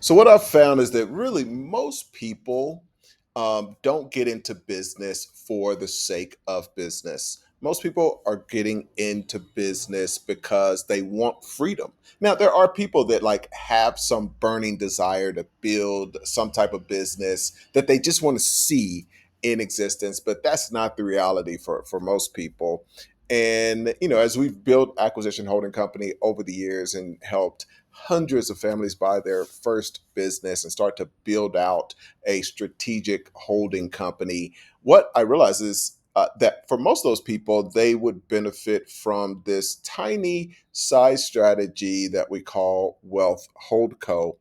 So what I've found is that really most people don't get into business for the sake of business. Most people are getting into business because they want freedom. Now, there are people that like have some burning desire to build some type of business that they just want to see in existence, but that's not the reality for most people. And as we've built Acquisition Holding Company over the years and helped hundreds of families buy their first business and start to build out a strategic holding company. What I realize is that for most of those people, they would benefit from this tiny size strategy that we call Wealth Holdco.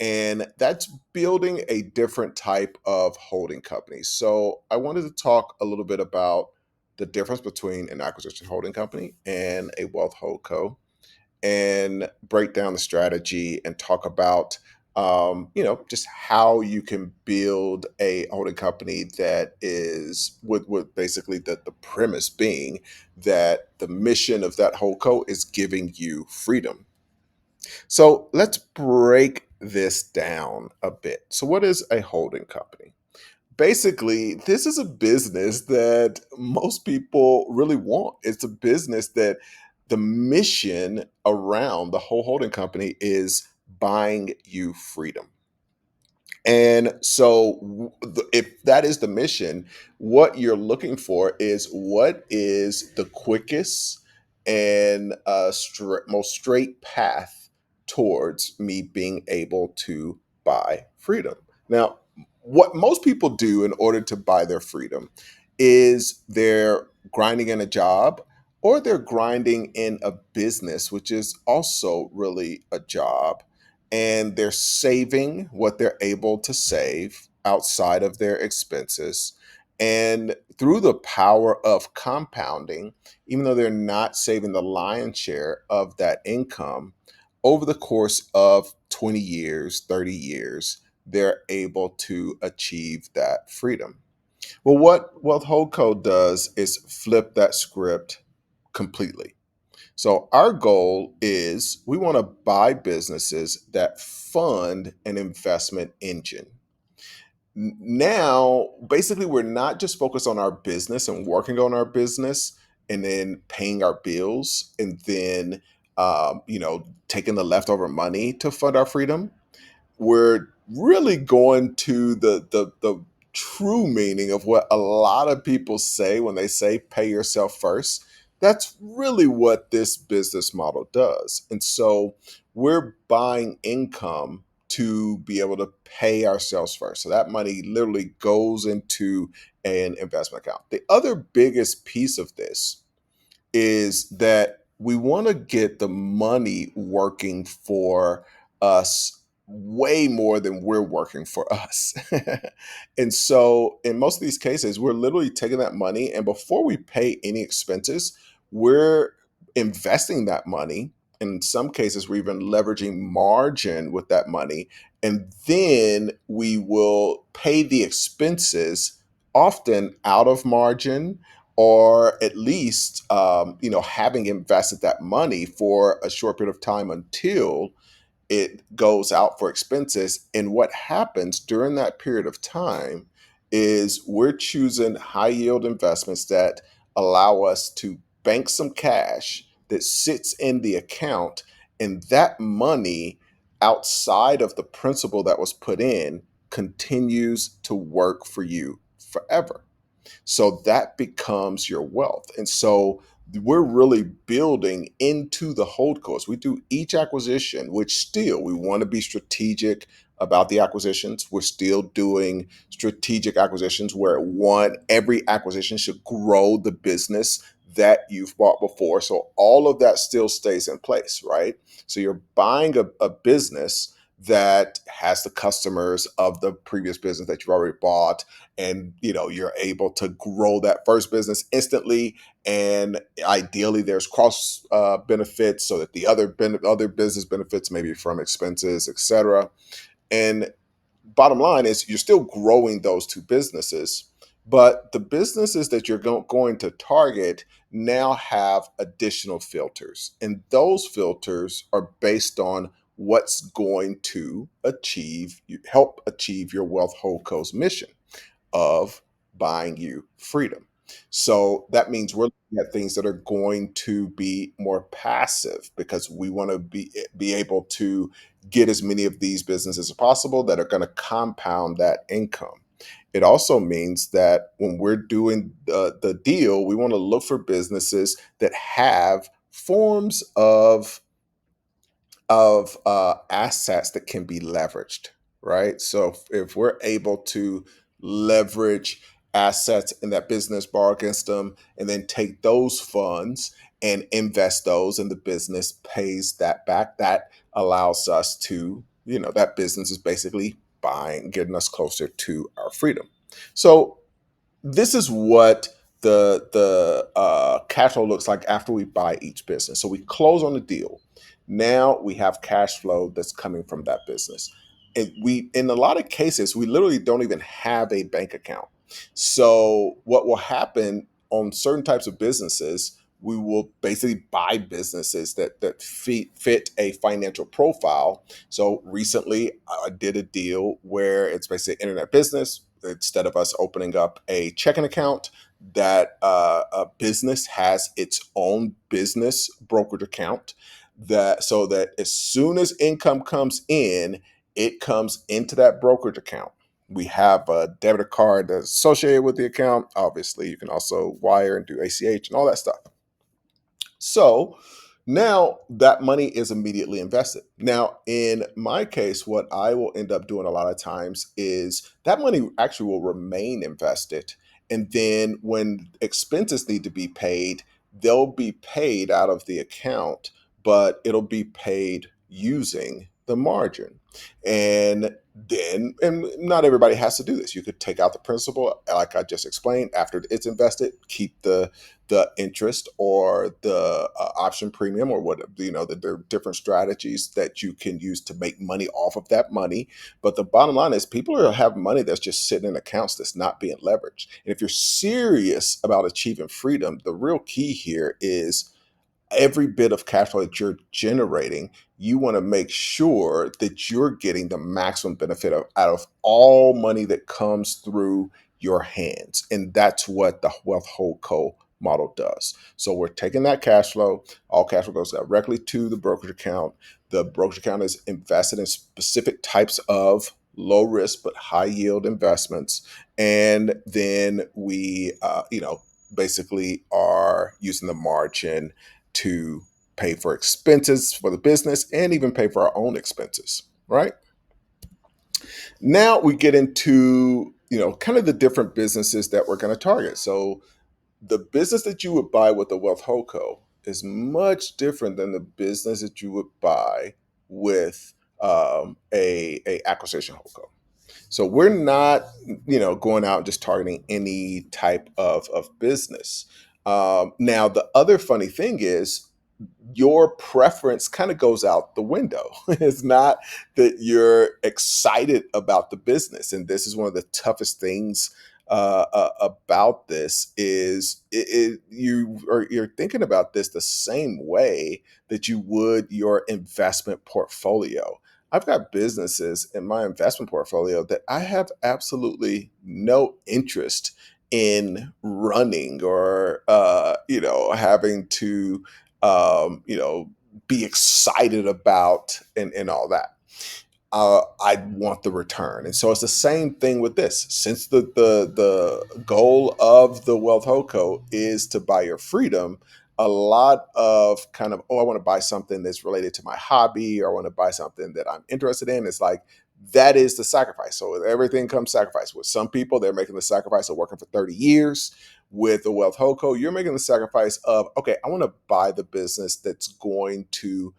And that's building a different type of holding company. So I wanted to talk a little bit about the difference between an acquisition holding company and a wealth holdco and break down the strategy and talk about just how you can build a holding company that is with basically the premise being that the mission of that holdco is giving you freedom. So let's break this down a bit. So what is a holding company? Basically, this is a business that most people really want. It's a business that the mission around the whole holding company is buying you freedom. And so, if that is the mission, what you're looking for is what is the quickest and most straight path towards me being able to buy freedom. Now, what most people do in order to buy their freedom is they're grinding in a job or they're grinding in a business, which is also really a job, and they're saving what they're able to save outside of their expenses. And through the power of compounding, even though they're not saving the lion's share of that income, over the course of 20 years, 30 years, they're able to achieve that freedom. Well, what Wealth Holdco does is flip that script completely. So our goal is we want to buy businesses that fund an investment engine. Now, basically, we're not just focused on our business and working on our business and then paying our bills and then, taking the leftover money to fund our freedom. We're really going to the true meaning of what a lot of people say when they say pay yourself first. That's really what this business model does. And so we're buying income to be able to pay ourselves first. So that money literally goes into an investment account. The other biggest piece of this is that we want to get the money working for us way more than we're working for us. And so, in most of these cases, we're literally taking that money, and before we pay any expenses, we're investing that money. In some cases, we're even leveraging margin with that money. And then we will pay the expenses often out of margin, or at least having invested that money for a short period of time until it goes out for expenses. And what happens during that period of time is we're choosing high yield investments that allow us to bank some cash that sits in the account, and that money outside of the principal that was put in continues to work for you forever. So that becomes your wealth. And so we're really building into the holdcos. We do each acquisition, which still we want to be strategic about the acquisitions. We're still doing strategic acquisitions where every acquisition should grow the business that you've bought before. So all of that still stays in place, right? So you're buying a business that has the customers of the previous business that you've already bought, and you're able to grow that first business instantly, and ideally there's cross benefits so that the other business benefits maybe from expenses, etc. And bottom line is you're still growing those two businesses, but the businesses that you're going to target now have additional filters, and those filters are based on what's going to help achieve your wealth holdco's mission of buying you freedom. So that means we're looking at things that are going to be more passive because we want to be able to get as many of these businesses as possible that are going to compound that income. It also means that when we're doing the deal, we want to look for businesses that have forms of assets that can be leveraged, right? So if we're able to leverage assets in that business, borrow against them, and then take those funds and invest those, and the business pays that back, that allows us to, that business is basically buying, getting us closer to our freedom. So this is what the cash flow looks like after we buy each business. So we close on the deal. Now we have cash flow that's coming from that business. And we, in a lot of cases, we literally don't even have a bank account. So what will happen on certain types of businesses, we will basically buy businesses that fit a financial profile. So recently, I did a deal where it's basically an internet business. Instead of us opening up a checking account, that a business has its own business brokerage account. That so that as soon as income comes in, it comes into that brokerage account. We have a debit card that's associated with the account. Obviously, you can also wire and do ACH and all that stuff. So now that money is immediately invested. Now, in my case, what I will end up doing a lot of times is that money actually will remain invested. And then when expenses need to be paid, they'll be paid out of the account, but it'll be paid using the margin. And not everybody has to do this. You could take out the principal, like I just explained, after it's invested, keep the interest or the option premium or what there are different strategies that you can use to make money off of that money. But the bottom line is people are have money that's just sitting in accounts that's not being leveraged. And if you're serious about achieving freedom, the real key here is every bit of cash flow that you're generating, you want to make sure that you're getting the maximum benefit out of all money that comes through your hands. And that's what the Wealth Hold Co model does. So we're taking that cash flow, all cash flow goes directly to the brokerage account. The brokerage account is invested in specific types of low risk but high yield investments. And then we, basically are using the margin to pay for expenses for the business and even pay for our own expenses, right? Now we get into, kind of the different businesses that we're going to target. So the business that you would buy with the Wealth Holdco is much different than the business that you would buy with a acquisition holdco. So we're not, going out and just targeting any type of business. Now, the other funny thing is your preference kind of goes out the window. It's not that you're excited about the business, and this is one of the toughest things about this is you're thinking about this the same way that you would your investment portfolio. I've got businesses in my investment portfolio that I have absolutely no interest in running or having to be excited about and all that. I want the return. And so it's the same thing with this. Since the goal of the Wealth Holdco is to buy your freedom, a lot of kind of, I want to buy something that's related to my hobby, or I want to buy something that I'm interested in. It's like that is the sacrifice. So with everything comes sacrifice. With some people, they're making the sacrifice of working for 30 years. With the Wealth Holdco, you're making the sacrifice of, okay, I want to buy the business that's going to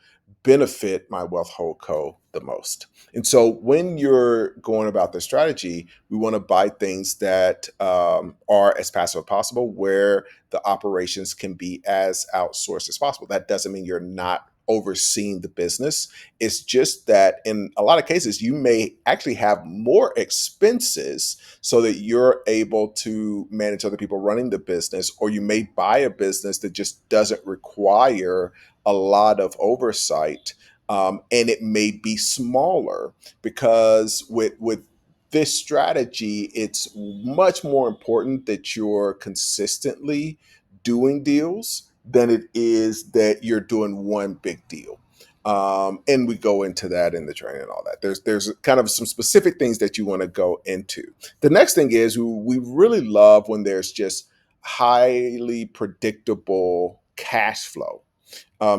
benefit my Wealth Holdco the most. And so when you're going about the strategy, we want to buy things that are as passive as possible, where the operations can be as outsourced as possible. That doesn't mean you're not overseeing the business. It's just that in a lot of cases, you may actually have more expenses so that you're able to manage other people running the business, or you may buy a business that just doesn't require a lot of oversight and it may be smaller because with this strategy, it's much more important that you're consistently doing deals than it is that you're doing one big deal. And we go into that in the training and all that. There's kind of some specific things that you want to go into. The next thing is we really love when there's just highly predictable cash flow.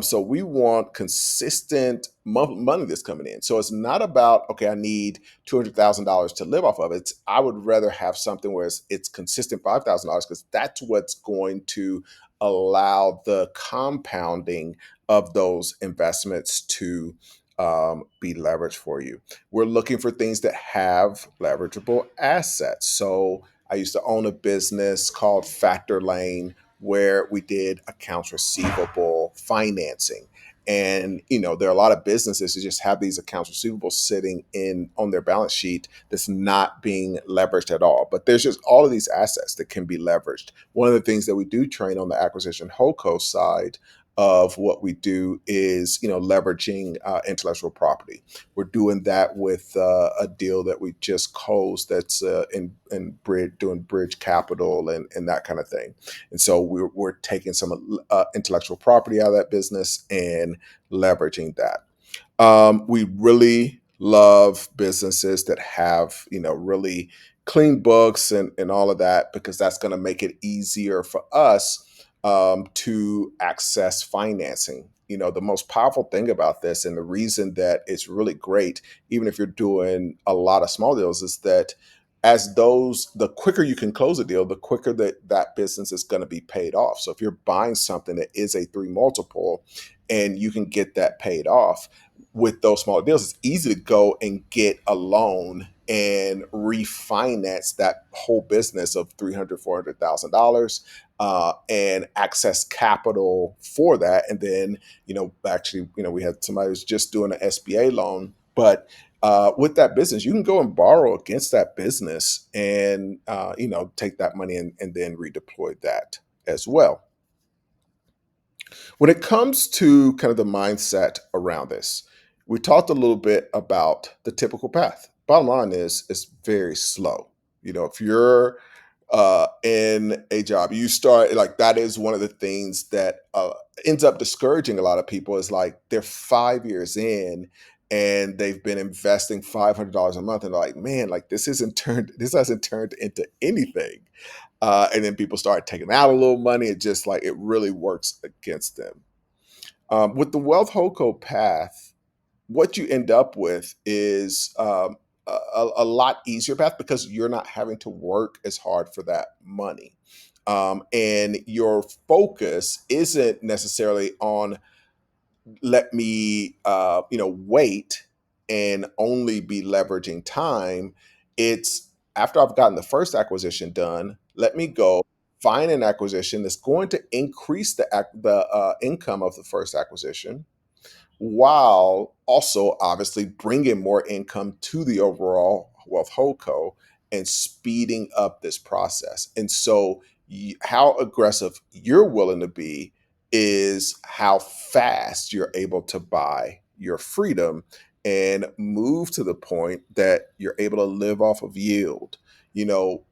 So we want consistent money that's coming in. So it's not about, okay, I need $200,000 to live off of it. I would rather have something where it's consistent $5,000 because that's what's going to allow the compounding of those investments to be leveraged for you. We're looking for things that have leverageable assets. So I used to own a business called Factor Lane where we did accounts receivable financing. And there are a lot of businesses who just have these accounts receivable sitting in on their balance sheet that's not being leveraged at all. But there's just all of these assets that can be leveraged. One of the things that we do train on the acquisition holdco side of what we do is leveraging intellectual property. We're doing that with a deal that we just closed that's in bridge, doing bridge capital and that kind of thing. And so we're taking some intellectual property out of that business and leveraging that. We really love businesses that have, really clean books and all of that, because that's going to make it easier for us to access financing. The most powerful thing about this, and the reason that it's really great, even if you're doing a lot of small deals, is that the quicker you can close a deal, the quicker that business is going to be paid off. So if you're buying something that is a 3 multiple and you can get that paid off with those smaller deals, it's easy to go and get a loan and refinance that whole business of $300,000, $400,000 and access capital for that. And then, actually, we had somebody who's just doing an SBA loan, but with that business, you can go and borrow against that business and take that money and then redeploy that as well. When it comes to kind of the mindset around this, we talked a little bit about the typical path. Bottom line is it's very slow. If you're in a job, you start like that is one of the things that ends up discouraging a lot of people is like they're 5 years in and they've been investing $500 a month and they're like, man, like this hasn't turned into anything. And then people start taking out a little money. It just like it really works against them. With the wealth holdco path, what you end up with is a lot easier path because you're not having to work as hard for that money. And your focus isn't necessarily on let me wait and only be leveraging time. It's after I've gotten the first acquisition done, let me go find an acquisition that's going to increase the income of the first acquisition while also obviously bringing more income to the overall wealth holdco and speeding up this process. And so, how aggressive you're willing to be is how fast you're able to buy your freedom and move to the point that you're able to live off of yield.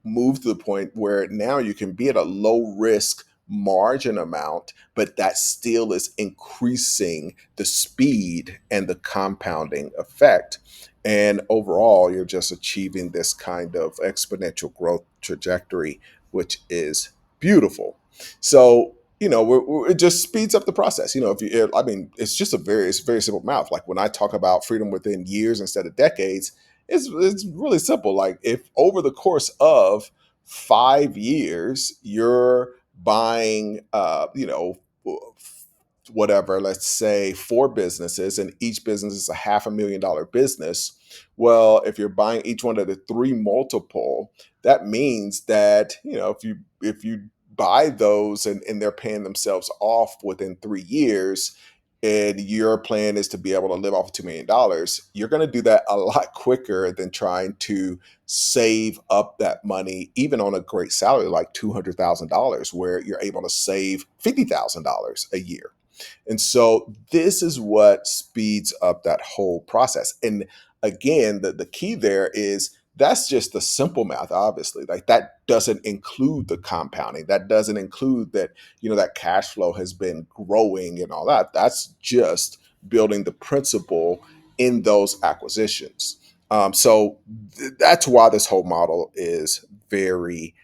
Move to the point where now you can be at a low risk margin amount, but that still is increasing the speed and the compounding effect. And overall, you're just achieving this kind of exponential growth trajectory, which is beautiful. So, it just speeds up the process. If you, I mean, it's very simple math. Like when I talk about freedom within years instead of decades, it's really simple. Like if over the course of 5 years, you're buying whatever, let's say 4 businesses, and each business is a $500,000 business. Well, if you're buying each one at a 3 multiple, that means that if you buy those and they're paying themselves off within 3 years, and your plan is to be able to live off of $2 million, you're going to do that a lot quicker than trying to save up that money, even on a great salary like $200,000, where you're able to save $50,000 a year. And so this is what speeds up that whole process. And again, the key there is that's just the simple math, obviously. Like that doesn't include the compounding. That doesn't include that, that cash flow has been growing and all that. That's just building the principal in those acquisitions. So that's why this whole model is very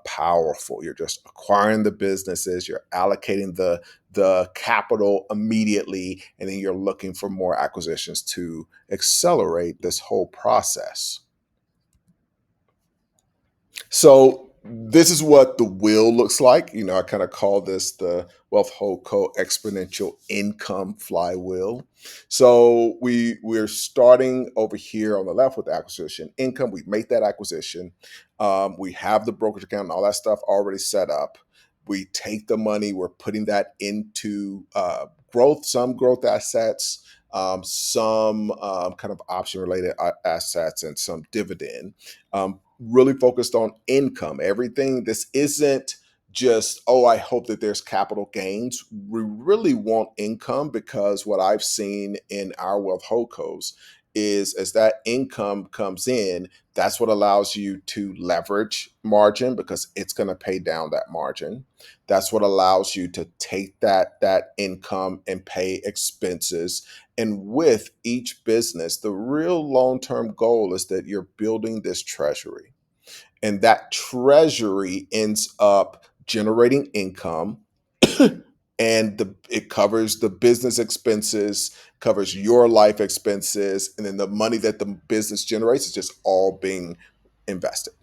powerful. You're just acquiring the businesses, you're allocating the capital immediately, and then you're looking for more acquisitions to accelerate this whole process. So this is what the wheel looks like. I kind of call this the Wealth Holdco exponential income flywheel. So we're starting over here on the left with acquisition income. We make that acquisition. We have the brokerage account and all that stuff already set up. We take the money. We're putting that into growth, some growth assets, some kind of option related assets, and some dividend. Really focused on income. Everything, this isn't just, oh, I hope that there's capital gains. We really want income because what I've seen in our wealth holdcos is as that income comes in, that's what allows you to leverage margin because it's going to pay down that margin. That's what allows you to take that income and pay expenses. And with each business, the real long-term goal is that you're building this treasury. And that treasury ends up generating income and it covers the business expenses, covers your life expenses, and then the money that the business generates is just all being invested.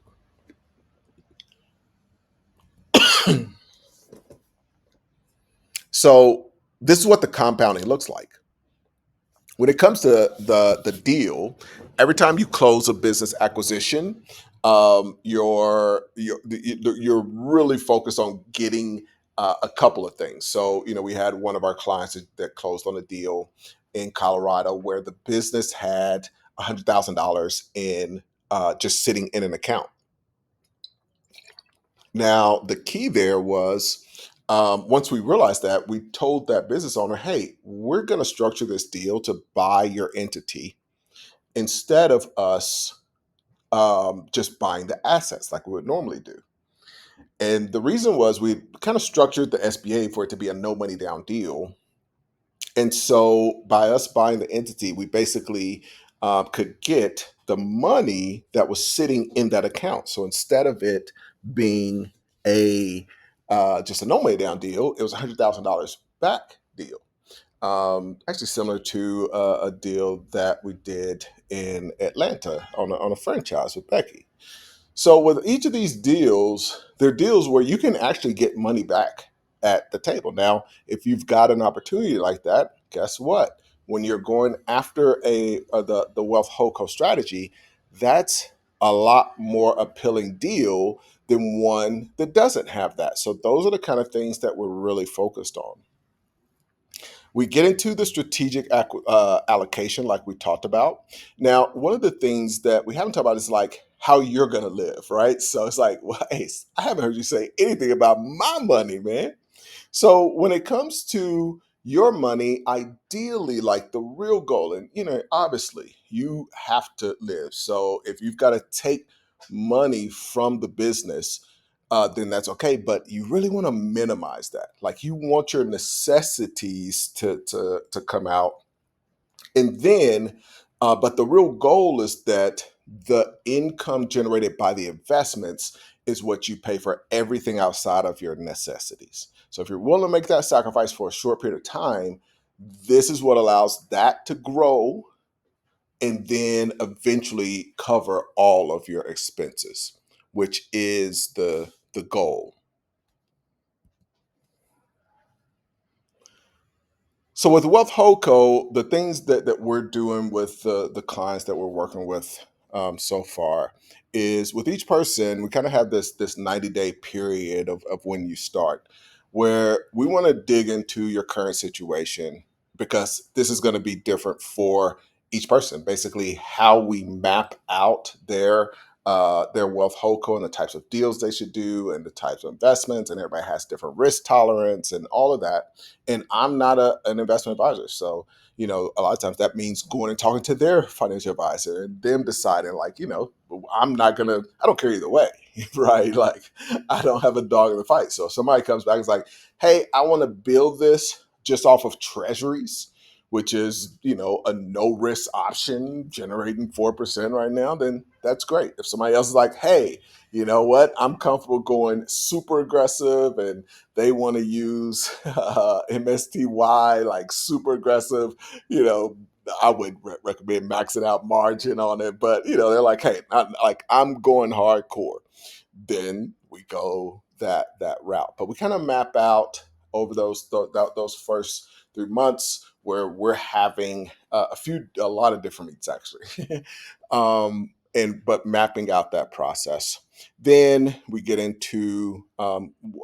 So this is what the compounding looks like. When it comes to the deal, every time you close a business acquisition, you're really focused on getting a couple of things. So we had one of our clients that closed on a deal in Colorado where the business had $100,000 in just sitting in an account. Now the key there was once we realized that, we told that business owner, hey, we're going to structure this deal to buy your entity instead of us just buying the assets like we would normally do. And the reason was we kind of structured the SBA for it to be a no money down deal. And so by us buying the entity, we basically could get the money that was sitting in that account. So instead of it being a just a no money down deal, it was $100,000 back deal. Actually, similar to a deal that we did in Atlanta on a franchise with Becky. So with each of these deals, they're deals where you can actually get money back at the table. Now, if you've got an opportunity like that, guess what? When you're going after the wealth holdco strategy, that's a lot more appealing deal than one that doesn't have that. So those are the kind of things that we're really focused on. We get into the strategic allocation, like we talked about. Now, one of the things that we haven't talked about is like how you're going to live, right? So it's like, well, Ace, I haven't heard you say anything about my money, man. So when it comes to your money, ideally, like the real goal, and obviously you have to live. So if you've got to take money from the business, then that's okay. But you really want to minimize that. Like you want your necessities to come out, and then, but the real goal is that the income generated by the investments is what you pay for everything outside of your necessities. So if you're willing to make that sacrifice for a short period of time, this is what allows that to grow and then eventually cover all of your expenses, which is the goal. So with Wealth Holdco, the things that we're doing with the clients that we're working with so far is with each person, we kind of have this 90-day period of when you start, where we want to dig into your current situation because this is going to be different for each person. Basically, how we map out their their wealth holdco and the types of deals they should do and the types of investments, and everybody has different risk tolerance and all of that. And I'm not an investment advisor, so a lot of times that means going and talking to their financial advisor and them deciding, like, I'm not gonna, I don't care either way, right? Like, I don't have a dog in the fight. So if somebody comes back and is like, hey, I want to build this just off of treasuries, which is, a no risk option generating 4% right now, then that's great. If somebody else is like, hey, you know what, I'm comfortable going super aggressive and they want to use MSTY, like super aggressive, you know, I would recommend maxing out margin on it. But, they're like, hey, like, I'm going hardcore, then we go that route. But we kind of map out over those first 3 months where we're having a lot of different meets actually, and but mapping out that process. Then we get into,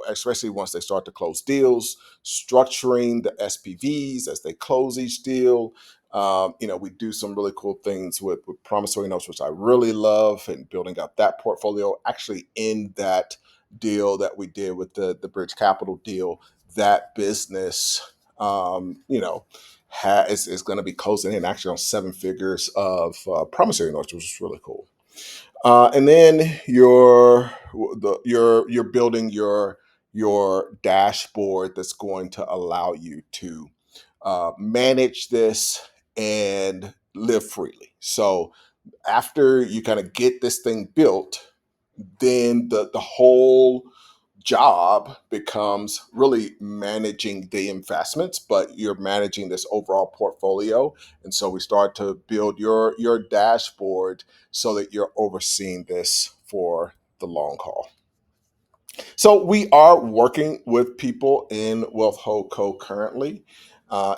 especially once they start to close deals, structuring the SPVs as they close each deal. We do some really cool things with promissory notes, which I really love, and building up that portfolio. Actually, in that deal that we did with the Bridge Capital deal, that business, is going to be closing in actually on 7 figures of promissory notes, which is really cool. And then you're building your dashboard that's going to allow you to manage this and live freely. So after you kind of get this thing built, then the whole job becomes really managing the investments, but you're managing this overall portfolio. And so we start to build your dashboard so that you're overseeing this for the long haul. So we are working with people in Wealth Holdco currently.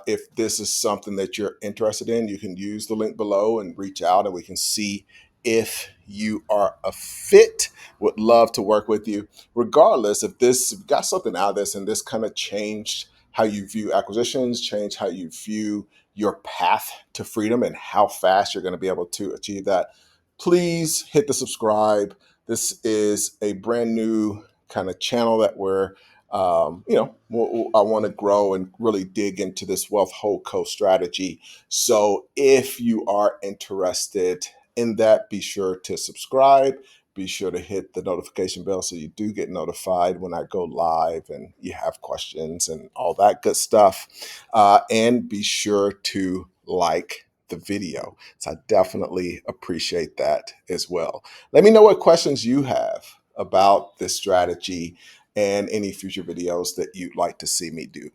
If this is something that you're interested in, you can use the link below and reach out, and we can see if you are a fit. Would love to work with you. Regardless, if you got something out of this and this kind of changed how you view acquisitions, change how you view your path to freedom and how fast you're going to be able to achieve that, please hit the subscribe. This is a brand new kind of channel that I want to grow and really dig into this wealth holdco strategy. So if you are interested in that, be sure to subscribe. Be sure to hit the notification bell so you do get notified when I go live and you have questions and all that good stuff. And be sure to like the video. So I definitely appreciate that as well. Let me know what questions you have about this strategy and any future videos that you'd like to see me do.